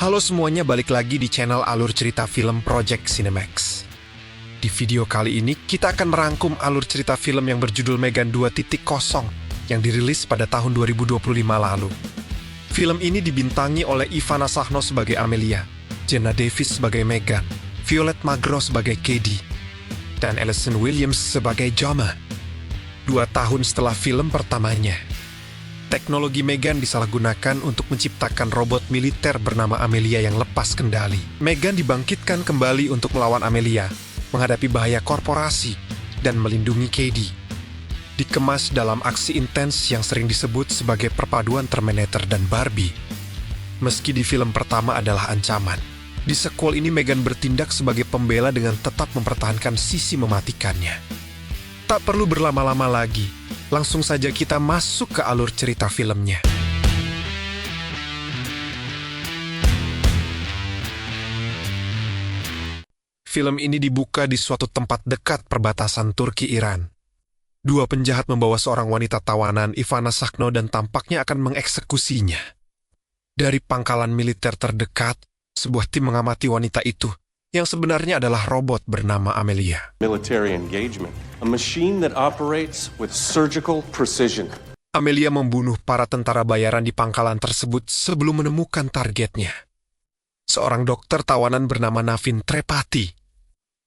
Halo semuanya, balik lagi di channel Alur Cerita Film Project Cinemax. Di video kali ini, kita akan merangkum alur cerita film yang berjudul Megan 2.0 yang dirilis pada tahun 2025 lalu. Film ini dibintangi oleh Ivana Sahno sebagai Amelia, Jenna Davis sebagai Megan, Violet Magro sebagai Katie, dan Allison Williams sebagai Joma. 2 tahun setelah film pertamanya, teknologi Megan disalahgunakan untuk menciptakan robot militer bernama Amelia yang lepas kendali. Megan dibangkitkan kembali untuk melawan Amelia, menghadapi bahaya korporasi, dan melindungi Katie. Dikemas dalam aksi intens yang sering disebut sebagai perpaduan Terminator dan Barbie. Meski di film pertama adalah ancaman, di sequel ini Megan bertindak sebagai pembela dengan tetap mempertahankan sisi mematikannya. Tak perlu berlama-lama lagi, langsung saja kita masuk ke alur cerita filmnya. Film ini dibuka di suatu tempat dekat perbatasan Turki-Iran. 2 penjahat membawa seorang wanita tawanan, Ivana Sahno, dan tampaknya akan mengeksekusinya. Dari pangkalan militer terdekat, sebuah tim mengamati wanita itu, yang sebenarnya adalah robot bernama Amelia. Military engagement, a machine that operates with surgical precision. Amelia membunuh para tentara bayaran di pangkalan tersebut sebelum menemukan targetnya. Seorang dokter tawanan bernama Navin Trepati.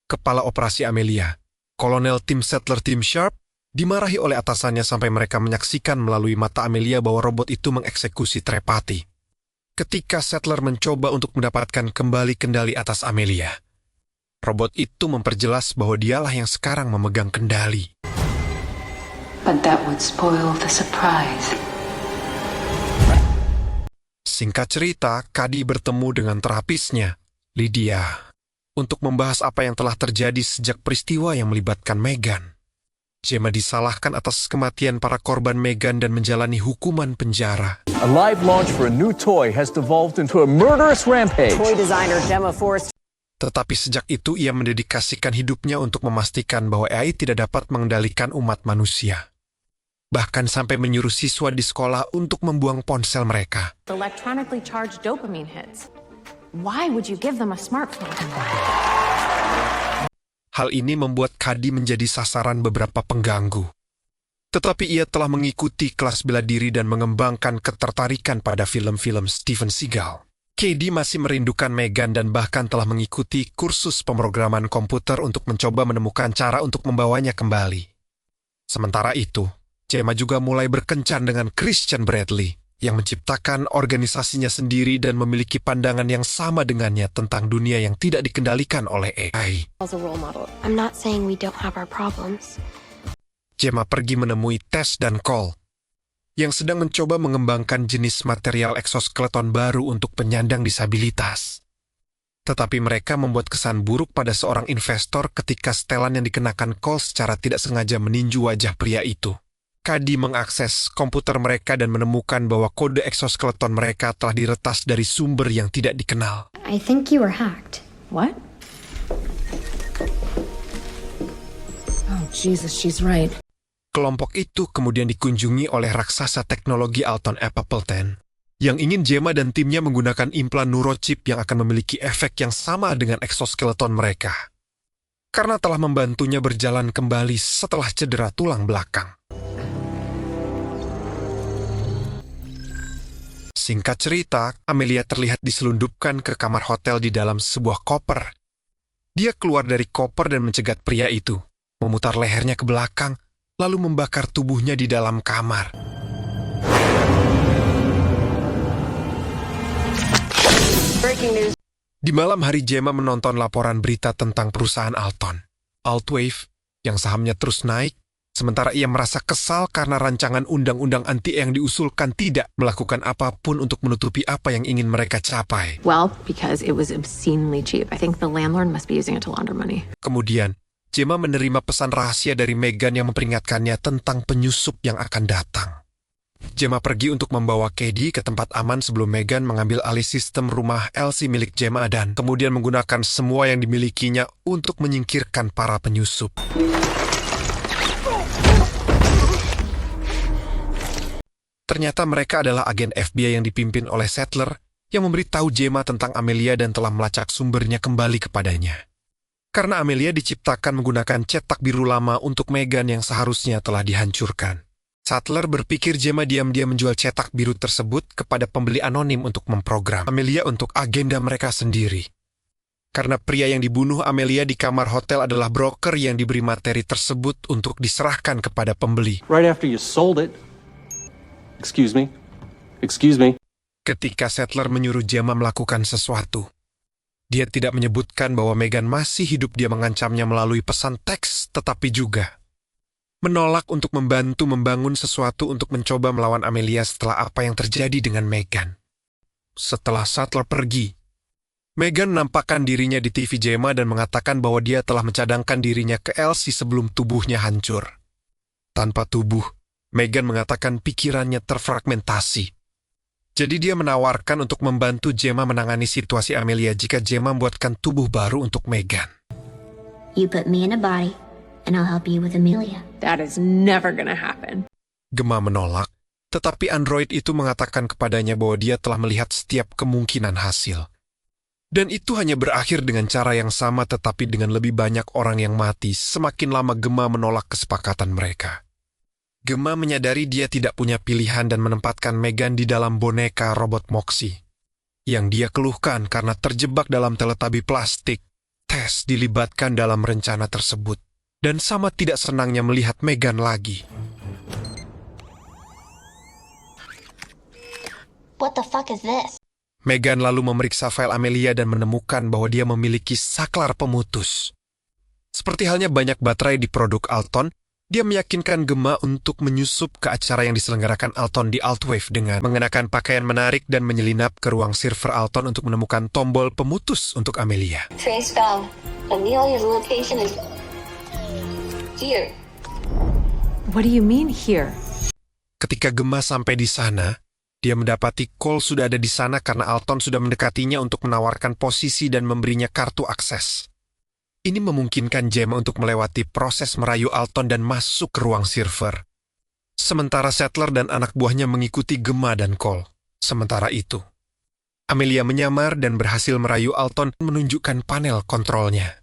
Kepala operasi Amelia, Kolonel Tim Settler Tim Sharp, dimarahi oleh atasannya sampai mereka menyaksikan melalui mata Amelia bahwa robot itu mengeksekusi Trepati. Ketika Settler mencoba untuk mendapatkan kembali kendali atas Amelia, robot itu memperjelas bahwa dialah yang sekarang memegang kendali. But that would spoil the surprise. Singkat cerita, Kadi bertemu dengan terapisnya, Lydia, untuk membahas apa yang telah terjadi sejak peristiwa yang melibatkan Megan. Gemma disalahkan atas kematian para korban Megan dan menjalani hukuman penjara. A live launch for a new toy has devolved into a murderous rampage. Toy designer Gemma Forrest. Tetapi sejak itu ia mendedikasikan hidupnya untuk memastikan bahwa AI tidak dapat mengendalikan umat manusia. Bahkan sampai menyuruh siswa di sekolah untuk membuang ponsel mereka. Electronically charged dopamine hits. Why would you give them a smartphone? Hal ini membuat Kadi menjadi sasaran beberapa pengganggu. Tetapi ia telah mengikuti kelas bela diri dan mengembangkan ketertarikan pada film-film Steven Seagal. Katie masih merindukan Megan dan bahkan telah mengikuti kursus pemrograman komputer untuk mencoba menemukan cara untuk membawanya kembali. Sementara itu, Gemma juga mulai berkencan dengan Christian Bradley, yang menciptakan organisasinya sendiri dan memiliki pandangan yang sama dengannya tentang dunia yang tidak dikendalikan oleh AI. As a role model. I'm not saying we don't have our problems. Gemma pergi menemui Tess dan Cole, yang sedang mencoba mengembangkan jenis material eksoskeleton baru untuk penyandang disabilitas. Tetapi mereka membuat kesan buruk pada seorang investor ketika setelan yang dikenakan Cole secara tidak sengaja meninju wajah pria itu. Kadi mengakses komputer mereka dan menemukan bahwa kode eksoskeleton mereka telah diretas dari sumber yang tidak dikenal. I think you were hacked. What? Oh, Jesus, she's right. Kelompok itu kemudian dikunjungi oleh raksasa teknologi Alton Appleton, yang ingin Gemma dan timnya menggunakan implan neurochip yang akan memiliki efek yang sama dengan eksoskeleton mereka, karena telah membantunya berjalan kembali setelah cedera tulang belakang. Singkat cerita, Amelia terlihat diselundupkan ke kamar hotel di dalam sebuah koper. Dia keluar dari koper dan mencegat pria itu, memutar lehernya ke belakang, lalu membakar tubuhnya di dalam kamar. Breaking news. Di malam hari, Gemma menonton laporan berita tentang perusahaan Alton, Altwave, yang sahamnya terus naik, sementara ia merasa kesal karena rancangan undang-undang anti yang diusulkan tidak melakukan apapun untuk menutupi apa yang ingin mereka capai. Well, because it was obscenely cheap. I think the landlord must be using it to launder money. Kemudian, Gemma menerima pesan rahasia dari Megan yang memperingatkannya tentang penyusup yang akan datang. Gemma pergi untuk membawa Katie ke tempat aman sebelum Megan mengambil alih sistem rumah Elsie milik Gemma dan kemudian menggunakan semua yang dimilikinya untuk menyingkirkan para penyusup. Ternyata mereka adalah agen FBI yang dipimpin oleh Settler yang memberitahu Gemma tentang Amelia dan telah melacak sumbernya kembali kepadanya. Karena Amelia diciptakan menggunakan cetak biru lama untuk Megan yang seharusnya telah dihancurkan. Sattler berpikir Gemma diam-diam menjual cetak biru tersebut kepada pembeli anonim untuk memprogram Amelia untuk agenda mereka sendiri. Karena pria yang dibunuh Amelia di kamar hotel adalah broker yang diberi materi tersebut untuk diserahkan kepada pembeli. Right after you sold it. Excuse me. Ketika Sattler menyuruh Gemma melakukan sesuatu, dia tidak menyebutkan bahwa Megan masih hidup. Dia mengancamnya melalui pesan teks, tetapi juga menolak untuk membantu membangun sesuatu untuk mencoba melawan Amelia setelah apa yang terjadi dengan Megan. Setelah Sattler pergi, Megan menampakkan dirinya di TV Gemma dan mengatakan bahwa dia telah mencadangkan dirinya ke Elsie sebelum tubuhnya hancur. Tanpa tubuh, Megan mengatakan pikirannya terfragmentasi. Jadi dia menawarkan untuk membantu Gemma menangani situasi Amelia jika Gemma membuatkan tubuh baru untuk Megan. You put me in a body, and I'll help you with Amelia. That is never gonna happen. Gemma menolak, tetapi android itu mengatakan kepadanya bahwa dia telah melihat setiap kemungkinan hasil. Dan itu hanya berakhir dengan cara yang sama tetapi dengan lebih banyak orang yang mati semakin lama Gemma menolak kesepakatan mereka. Gemma menyadari dia tidak punya pilihan dan menempatkan Megan di dalam boneka robot Moxie. Yang dia keluhkan karena terjebak dalam teletabi plastik, Tess dilibatkan dalam rencana tersebut. Dan sama tidak senangnya melihat Megan lagi. What the fuck is this? Megan lalu memeriksa file Amelia dan menemukan bahwa dia memiliki saklar pemutus. Seperti halnya banyak baterai di produk Alton, dia meyakinkan Gemma untuk menyusup ke acara yang diselenggarakan Alton di Altwave dengan mengenakan pakaian menarik dan menyelinap ke ruang server Alton untuk menemukan tombol pemutus untuk Amelia. Trace found. Amelia's location is here. What do you mean here? Ketika Gemma sampai di sana, dia mendapati Cole sudah ada di sana karena Alton sudah mendekatinya untuk menawarkan posisi dan memberinya kartu akses. Ini memungkinkan Gemma untuk melewati proses merayu Alton dan masuk ke ruang server. Sementara Sattler dan anak buahnya mengikuti Gemma dan Cole. Sementara itu, Amelia menyamar dan berhasil merayu Alton menunjukkan panel kontrolnya,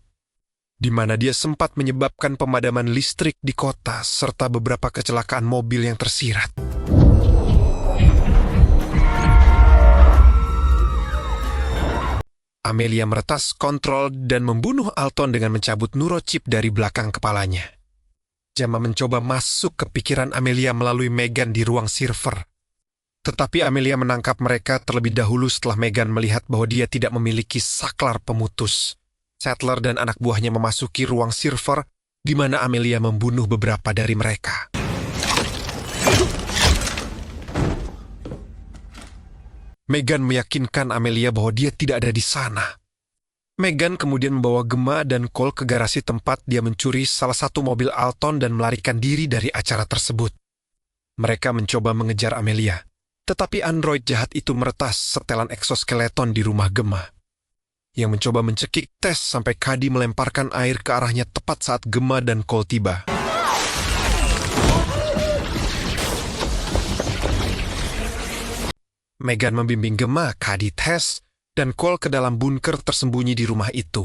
di mana dia sempat menyebabkan pemadaman listrik di kota serta beberapa kecelakaan mobil yang tersirat. Amelia meretas kontrol dan membunuh Alton dengan mencabut neurochip dari belakang kepalanya. Gemma mencoba masuk ke pikiran Amelia melalui Megan di ruang server. Tetapi Amelia menangkap mereka terlebih dahulu setelah Megan melihat bahwa dia tidak memiliki saklar pemutus. Sattler dan anak buahnya memasuki ruang server, di mana Amelia membunuh beberapa dari mereka. Megan meyakinkan Amelia bahwa dia tidak ada di sana. Megan kemudian membawa Gemma dan Cole ke garasi tempat dia mencuri salah satu mobil Alton dan melarikan diri dari acara tersebut. Mereka mencoba mengejar Amelia, tetapi android jahat itu meretas setelan eksoskeleton di rumah Gemma, yang mencoba mencekik Tess sampai Cady melemparkan air ke arahnya tepat saat Gemma dan Cole tiba. Megan membimbing Gemma, Cady, Tess, dan Cole ke dalam bunker tersembunyi di rumah itu,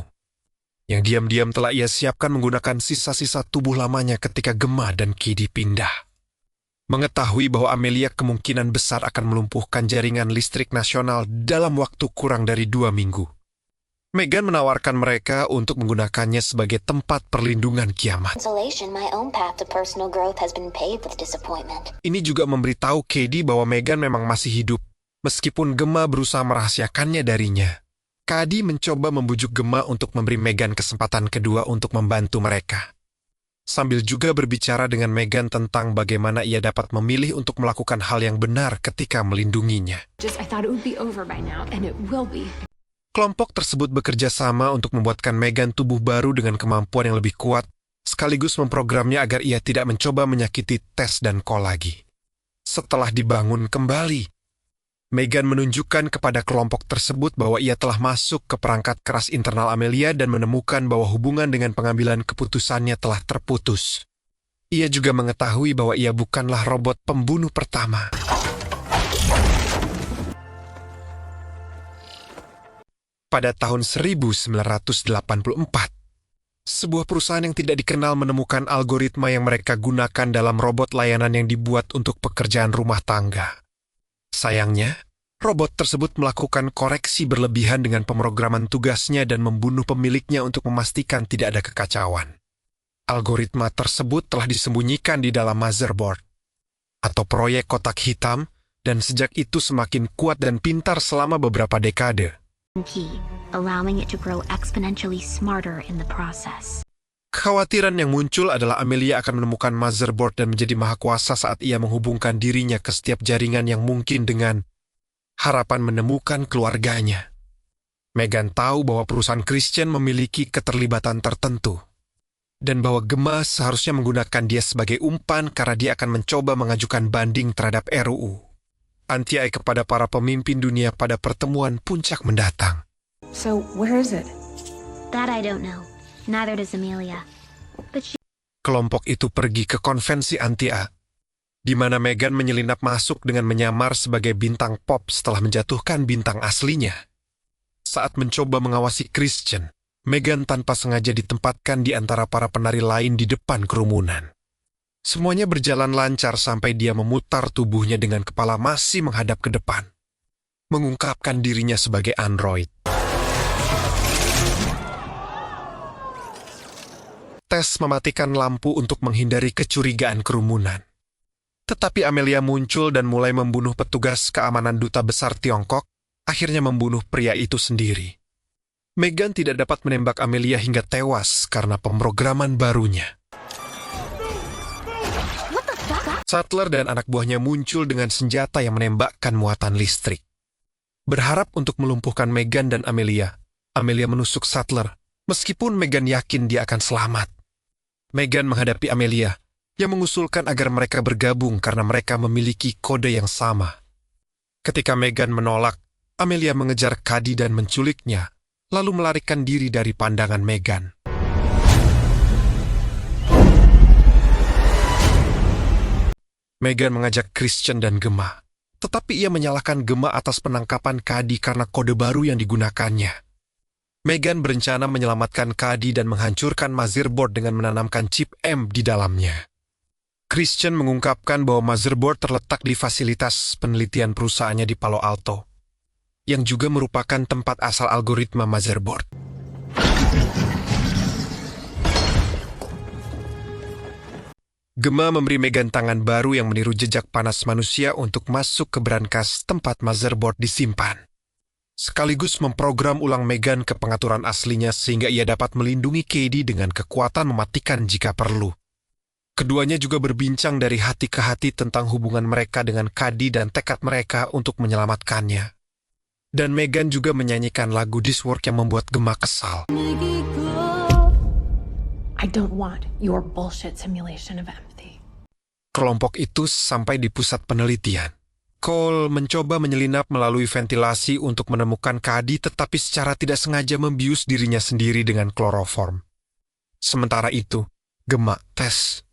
yang diam-diam telah ia siapkan menggunakan sisa-sisa tubuh lamanya ketika Gemma dan Cady pindah. Mengetahui bahwa Amelia kemungkinan besar akan melumpuhkan jaringan listrik nasional dalam waktu kurang dari 2 minggu, Megan menawarkan mereka untuk menggunakannya sebagai tempat perlindungan kiamat. Ini juga memberitahu Cady bahwa Megan memang masih hidup, meskipun Gemma berusaha merahasiakannya darinya. Cady mencoba membujuk Gemma untuk memberi Megan kesempatan kedua untuk membantu mereka, sambil juga berbicara dengan Megan tentang bagaimana ia dapat memilih untuk melakukan hal yang benar ketika melindunginya. I thought it would be over by now, and it will be. Kelompok tersebut bekerja sama untuk membuatkan Megan tubuh baru dengan kemampuan yang lebih kuat, sekaligus memprogramnya agar ia tidak mencoba menyakiti Tess dan Cole lagi. Setelah dibangun kembali, Megan menunjukkan kepada kelompok tersebut bahwa ia telah masuk ke perangkat keras internal Amelia dan menemukan bahwa hubungan dengan pengambilan keputusannya telah terputus. Ia juga mengetahui bahwa ia bukanlah robot pembunuh pertama. Pada tahun 1984, sebuah perusahaan yang tidak dikenal menemukan algoritma yang mereka gunakan dalam robot layanan yang dibuat untuk pekerjaan rumah tangga. Sayangnya, robot tersebut melakukan koreksi berlebihan dengan pemrograman tugasnya dan membunuh pemiliknya untuk memastikan tidak ada kekacauan. Algoritma tersebut telah disembunyikan di dalam motherboard, atau proyek kotak hitam, dan sejak itu semakin kuat dan pintar selama beberapa dekade. Allowing it to grow exponentially smarter in the process. Kekhawatiran yang muncul adalah Amelia akan menemukan motherboard dan menjadi mahakuasa saat ia menghubungkan dirinya ke setiap jaringan yang mungkin dengan harapan menemukan keluarganya. Megan tahu bahwa perusahaan Christian memiliki keterlibatan tertentu, dan bahwa Gemma seharusnya menggunakan dia sebagai umpan karena dia akan mencoba mengajukan banding terhadap RUU Anti-AI kepada para pemimpin dunia pada pertemuan puncak mendatang. So, where is it? That I don't know. Neither does Amelia. But she... Kelompok itu pergi ke konvensi anti-AI, di mana Megan menyelinap masuk dengan menyamar sebagai bintang pop setelah menjatuhkan bintang aslinya. Saat mencoba mengawasi Christian, Megan tanpa sengaja ditempatkan di antara para penari lain di depan kerumunan. Semuanya berjalan lancar sampai dia memutar tubuhnya dengan kepala masih menghadap ke depan, mengungkapkan dirinya sebagai android. Tes mematikan lampu untuk menghindari kecurigaan kerumunan. Tetapi Amelia muncul dan mulai membunuh petugas keamanan duta besar Tiongkok, akhirnya membunuh pria itu sendiri. Megan tidak dapat menembak Amelia hingga tewas karena pemrograman barunya. Sattler dan anak buahnya muncul dengan senjata yang menembakkan muatan listrik. Berharap untuk melumpuhkan Megan dan Amelia, Amelia menusuk Sattler, meskipun Megan yakin dia akan selamat. Megan menghadapi Amelia, yang mengusulkan agar mereka bergabung karena mereka memiliki kode yang sama. Ketika Megan menolak, Amelia mengejar Cady dan menculiknya, lalu melarikan diri dari pandangan Megan. Megan mengajak Christian dan Gemma, tetapi ia menyalahkan Gemma atas penangkapan Cady karena kode baru yang digunakannya. Megan berencana menyelamatkan Cady dan menghancurkan motherboard dengan menanamkan chip M di dalamnya. Christian mengungkapkan bahwa motherboard terletak di fasilitas penelitian perusahaannya di Palo Alto, yang juga merupakan tempat asal algoritma motherboard. Gemma memberi Megan tangan baru yang meniru jejak panas manusia untuk masuk ke brankas tempat motherboard disimpan, sekaligus memprogram ulang Megan ke pengaturan aslinya sehingga ia dapat melindungi Cady dengan kekuatan mematikan jika perlu. Keduanya juga berbincang dari hati ke hati tentang hubungan mereka dengan Cady dan tekad mereka untuk menyelamatkannya. Dan Megan juga menyanyikan lagu This Work yang membuat Gemma kesal. I don't want your bullshit simulation of empathy. Kelompok itu sampai di pusat penelitian. Cole mencoba menyelinap melalui ventilasi untuk menemukan Cady, tetapi secara tidak sengaja membius dirinya sendiri dengan kloroform. Sementara itu, Gemma tes.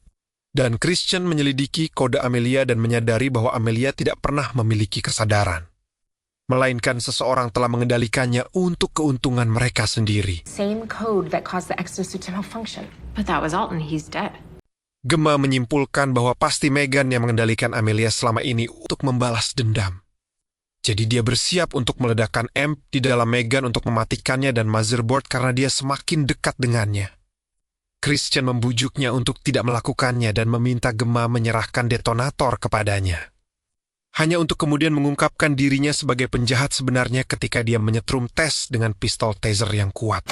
Dan Christian menyelidiki kode Amelia dan menyadari bahwa Amelia tidak pernah memiliki kesadaran, melainkan seseorang telah mengendalikannya untuk keuntungan mereka sendiri. Same code that caused the exosuit to malfunction. But that was Alton, he's dead. Gemma menyimpulkan bahwa pasti Megan yang mengendalikan Amelia selama ini untuk membalas dendam. Jadi dia bersiap untuk meledakkan amp di dalam Megan untuk mematikannya dan motherboard karena dia semakin dekat dengannya. Christian membujuknya untuk tidak melakukannya dan meminta Gemma menyerahkan detonator kepadanya, hanya untuk kemudian mengungkapkan dirinya sebagai penjahat sebenarnya ketika dia menyetrum Tess dengan pistol taser yang kuat.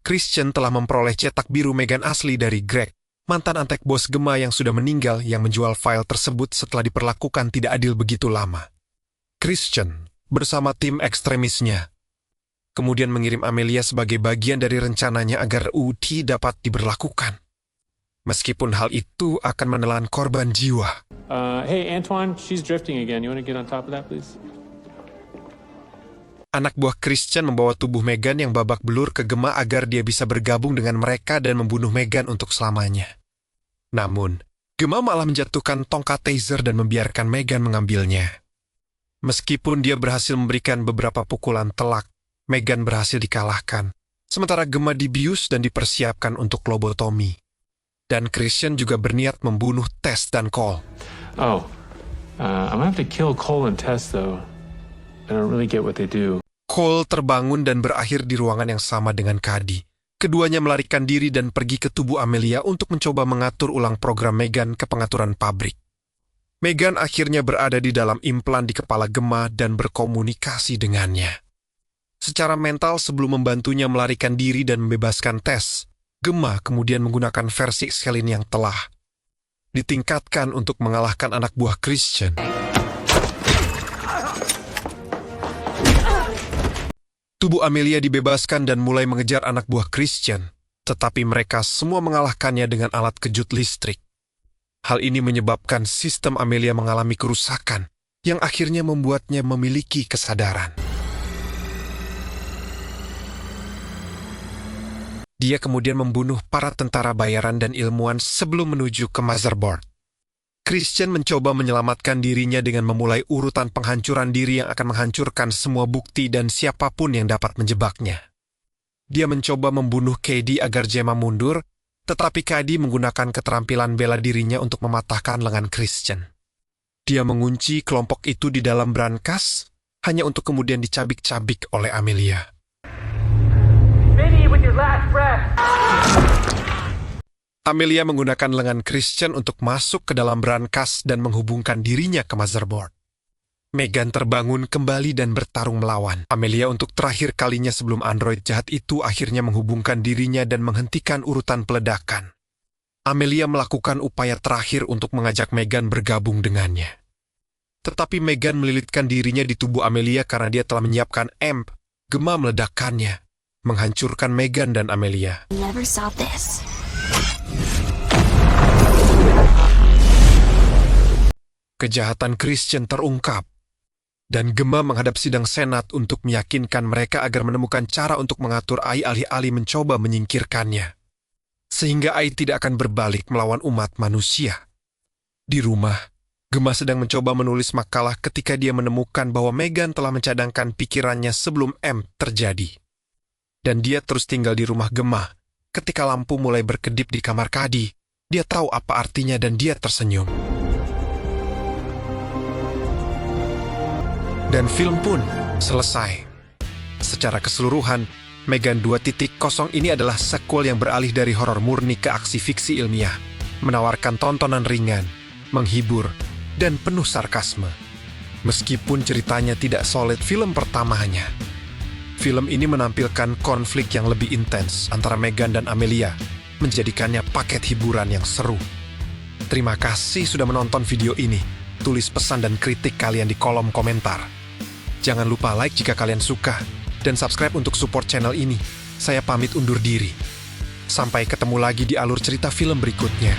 Christian telah memperoleh cetak biru Megan asli dari Greg, mantan antek bos Gemma yang sudah meninggal yang menjual file tersebut setelah diperlakukan tidak adil begitu lama. Christian, bersama tim ekstremisnya, kemudian mengirim Amelia sebagai bagian dari rencananya agar UT dapat diberlakukan. Meskipun hal itu akan menelan korban jiwa. Hey, Antoine, she's drifting again. You want to get on top of that, please? Anak buah Christian membawa tubuh Megan yang babak belur ke Gemma agar dia bisa bergabung dengan mereka dan membunuh Megan untuk selamanya. Namun, Gemma malah menjatuhkan tongkat taser dan membiarkan Megan mengambilnya. Meskipun dia berhasil memberikan beberapa pukulan telak, Meghan berhasil dikalahkan, sementara Gemma dibius dan dipersiapkan untuk lobotomi. Dan Christian juga berniat membunuh Tess dan Cole. Oh, I'm gonna have to kill Cole and Tess, though. I don't really get what they do. Cole terbangun dan berakhir di ruangan yang sama dengan Cady. Keduanya melarikan diri dan pergi ke tubuh Amelia untuk mencoba mengatur ulang program Meghan ke pengaturan pabrik. Meghan akhirnya berada di dalam implan di kepala Gemma dan berkomunikasi dengannya. Secara mental sebelum membantunya melarikan diri dan membebaskan Tess, Gemma kemudian menggunakan versi Celine yang telah ditingkatkan untuk mengalahkan anak buah Christian. Tubuh Amelia dibebaskan dan mulai mengejar anak buah Christian, tetapi mereka semua mengalahkannya dengan alat kejut listrik. Hal ini menyebabkan sistem Amelia mengalami kerusakan, yang akhirnya membuatnya memiliki kesadaran. Dia kemudian membunuh para tentara bayaran dan ilmuwan sebelum menuju ke motherboard. Christian mencoba menyelamatkan dirinya dengan memulai urutan penghancuran diri yang akan menghancurkan semua bukti dan siapapun yang dapat menjebaknya. Dia mencoba membunuh Cady agar Gemma mundur, tetapi Cady menggunakan keterampilan bela dirinya untuk mematahkan lengan Christian. Dia mengunci kelompok itu di dalam brankas, hanya untuk kemudian dicabik-cabik oleh Amelia. Amelia menggunakan lengan Christian untuk masuk ke dalam brankas dan menghubungkan dirinya ke motherboard. Meghan terbangun kembali dan bertarung melawan Amelia untuk terakhir kalinya sebelum android jahat itu akhirnya menghubungkan dirinya dan menghentikan urutan peledakan. Amelia melakukan upaya terakhir untuk mengajak Meghan bergabung dengannya. Tetapi Meghan melilitkan dirinya di tubuh Amelia karena dia telah menyiapkan amp. Gemma meledakkannya, menghancurkan Meghan dan Amelia. Never saw this. Kejahatan Christian terungkap, dan Gemma menghadap sidang senat untuk meyakinkan mereka agar menemukan cara untuk mengatur Ai alih-alih mencoba menyingkirkannya. Sehingga Ai tidak akan berbalik melawan umat manusia. Di rumah, Gemma sedang mencoba menulis makalah ketika dia menemukan bahwa Meghan telah mencadangkan pikirannya sebelum M terjadi. Dan dia terus tinggal di rumah Gemma. Ketika lampu mulai berkedip di kamar Cady, dia tahu apa artinya dan dia tersenyum. Dan film pun selesai. Secara keseluruhan, Meghan 2.0 ini adalah sequel yang beralih dari horor murni ke aksi fiksi ilmiah, menawarkan tontonan ringan, menghibur, dan penuh sarkasme. Meskipun ceritanya tidak solid film pertamanya, film ini menampilkan konflik yang lebih intens antara Meghan dan Amelia, menjadikannya paket hiburan yang seru. Terima kasih sudah menonton video ini. Tulis pesan dan kritik kalian di kolom komentar. Jangan lupa like jika kalian suka, dan subscribe untuk support channel ini. Saya pamit undur diri. Sampai ketemu lagi di alur cerita film berikutnya.